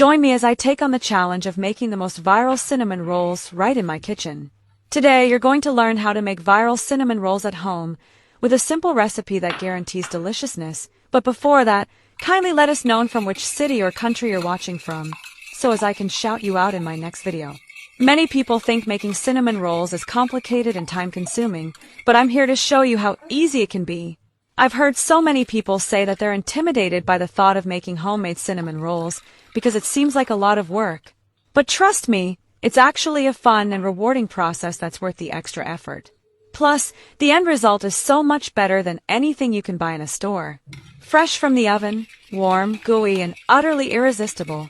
Join me as I take on the challenge of making the most viral cinnamon rolls right in my kitchen. Today, you're going to learn how to make viral cinnamon rolls at home with a simple recipe that guarantees deliciousness. But before that, kindly let us know from which city or country you're watching from, so as I can shout you out in my next video. Many people think making cinnamon rolls is complicated and time-consuming, but I'm here to show you how easy it can be. I've heard so many people say that they're intimidated by the thought of making homemade cinnamon rolls because it seems like a lot of work. But trust me, it's actually a fun and rewarding process that's worth the extra effort. Plus, the end result is so much better than anything you can buy in a store. Fresh from the oven, warm, gooey, and utterly irresistible.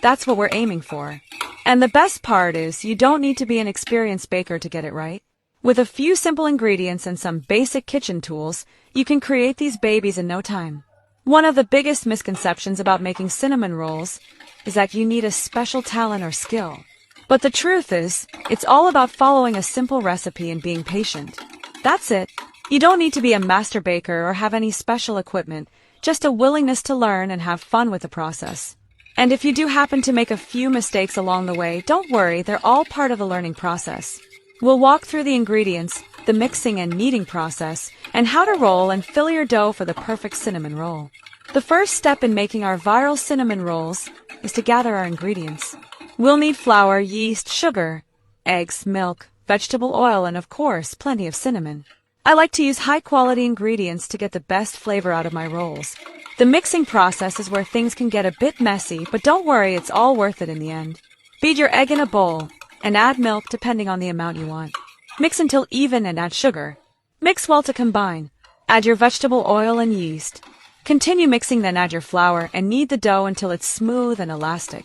That's what we're aiming for. And the best part is, you don't need to be an experienced baker to get it right. With a few simple ingredients and some basic kitchen tools, you can create these babies in no time. One of the biggest misconceptions about making cinnamon rolls is that you need a special talent or skill. But the truth is, it's all about following a simple recipe and being patient. That's it. You don't need to be a master baker or have any special equipment, just a willingness to learn and have fun with the process. And if you do happen to make a few mistakes along the way, don't worry, they're all part of the learning process. We'll walk through the ingredients, the mixing and kneading process, and how to roll and fill your dough for the perfect cinnamon roll. The first step in making our viral cinnamon rolls is to gather our ingredients. We'll need flour, yeast, sugar, eggs, milk, vegetable oil, and of course, plenty of cinnamon. I like to use high-quality ingredients to get the best flavor out of my rolls. The mixing process is where things can get a bit messy, but don't worry, it's all worth it in the end. Beat your egg in a bowl and add milk depending on the amount you want. Mix until even and add sugar. Mix well to combine. Add your vegetable oil and yeast. Continue mixing, then add your flour and knead the dough until it's smooth and elastic.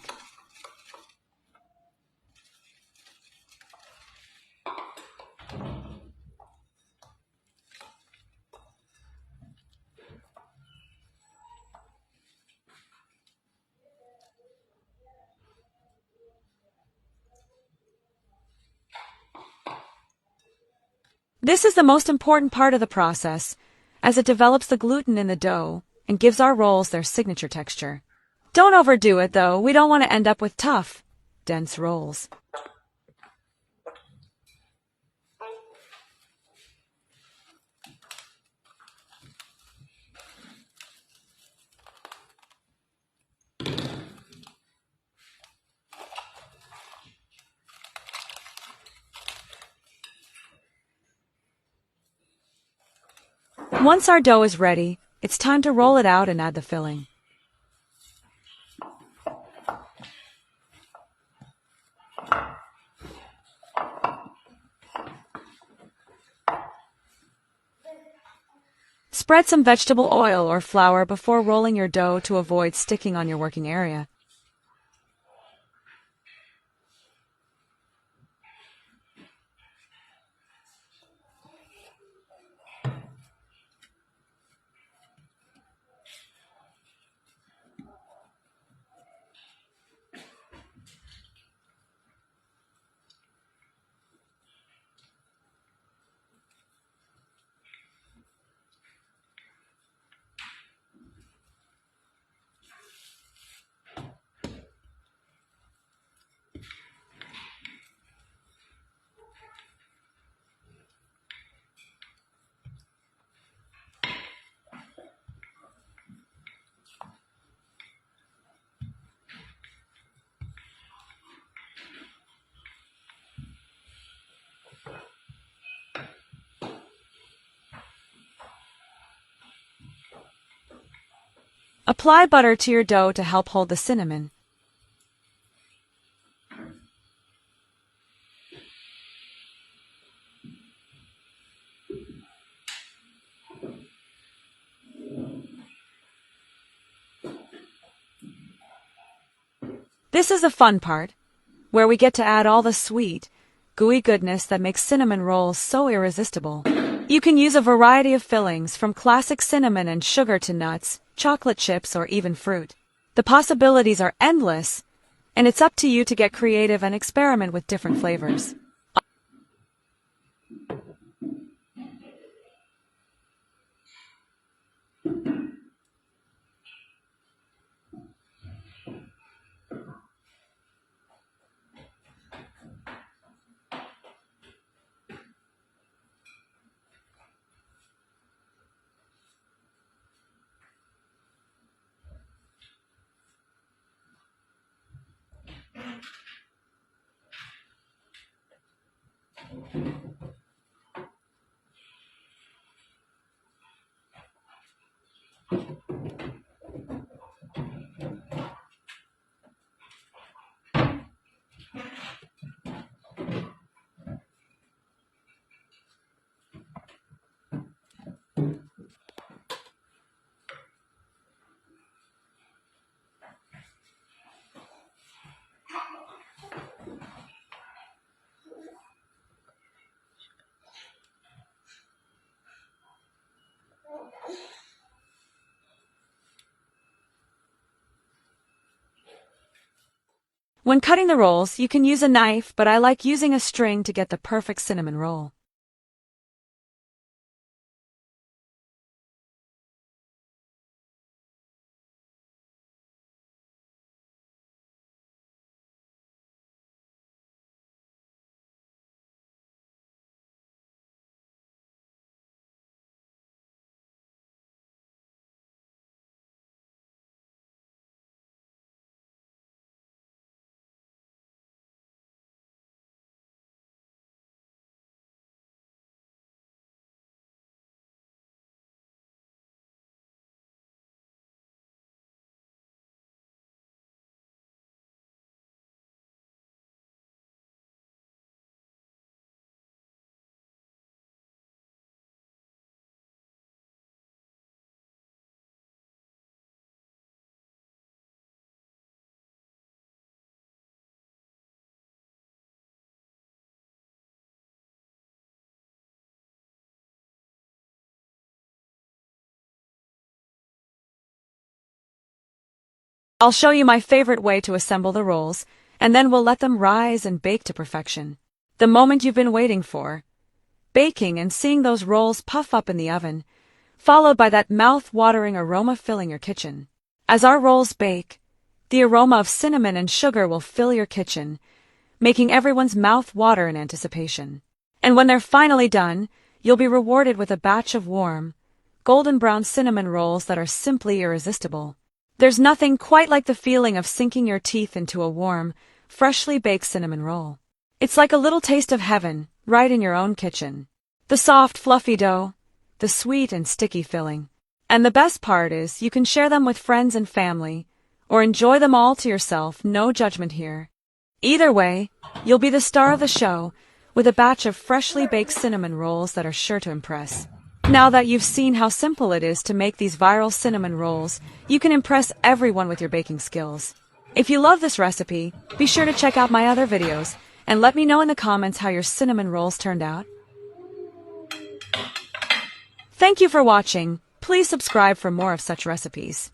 This is the most important part of the process, as it develops the gluten in the dough and gives our rolls their signature texture. Don't overdo it, though. We don't want to end up with tough, dense rolls. Once our dough is ready, it's time to roll it out and add the filling. Spread some vegetable oil or flour before rolling your dough to avoid sticking on your working area. Apply butter to your dough to help hold the cinnamon. This is the fun part, where we get to add all the sweet, gooey goodness that makes cinnamon rolls so irresistible. You can use a variety of fillings, from classic cinnamon and sugar to nuts, chocolate chips, or even fruit. The possibilities are endless, and it's up to you to get creative and experiment with different flavors. When cutting the rolls, you can use a knife, but I like using a string to get the perfect cinnamon roll. I'll show you my favorite way to assemble the rolls, and then we'll let them rise and bake to perfection. The moment you've been waiting for. Baking and seeing those rolls puff up in the oven, followed by that mouth-watering aroma filling your kitchen. As our rolls bake, the aroma of cinnamon and sugar will fill your kitchen, making everyone's mouth water in anticipation. And when they're finally done, you'll be rewarded with a batch of warm, golden brown cinnamon rolls that are simply irresistible. There's nothing quite like the feeling of sinking your teeth into a warm, freshly baked cinnamon roll. It's like a little taste of heaven, right in your own kitchen. The soft, fluffy dough, the sweet and sticky filling. And the best part is you can share them with friends and family, or enjoy them all to yourself, no judgment here. Either way, you'll be the star of the show, with a batch of freshly baked cinnamon rolls that are sure to impress. Now that you've seen how simple it is to make these viral cinnamon rolls, you can impress everyone with your baking skills. If you love this recipe, be sure to check out my other videos, and let me know in the comments how your cinnamon rolls turned out. Thank you for watching. Please subscribe for more of such recipes.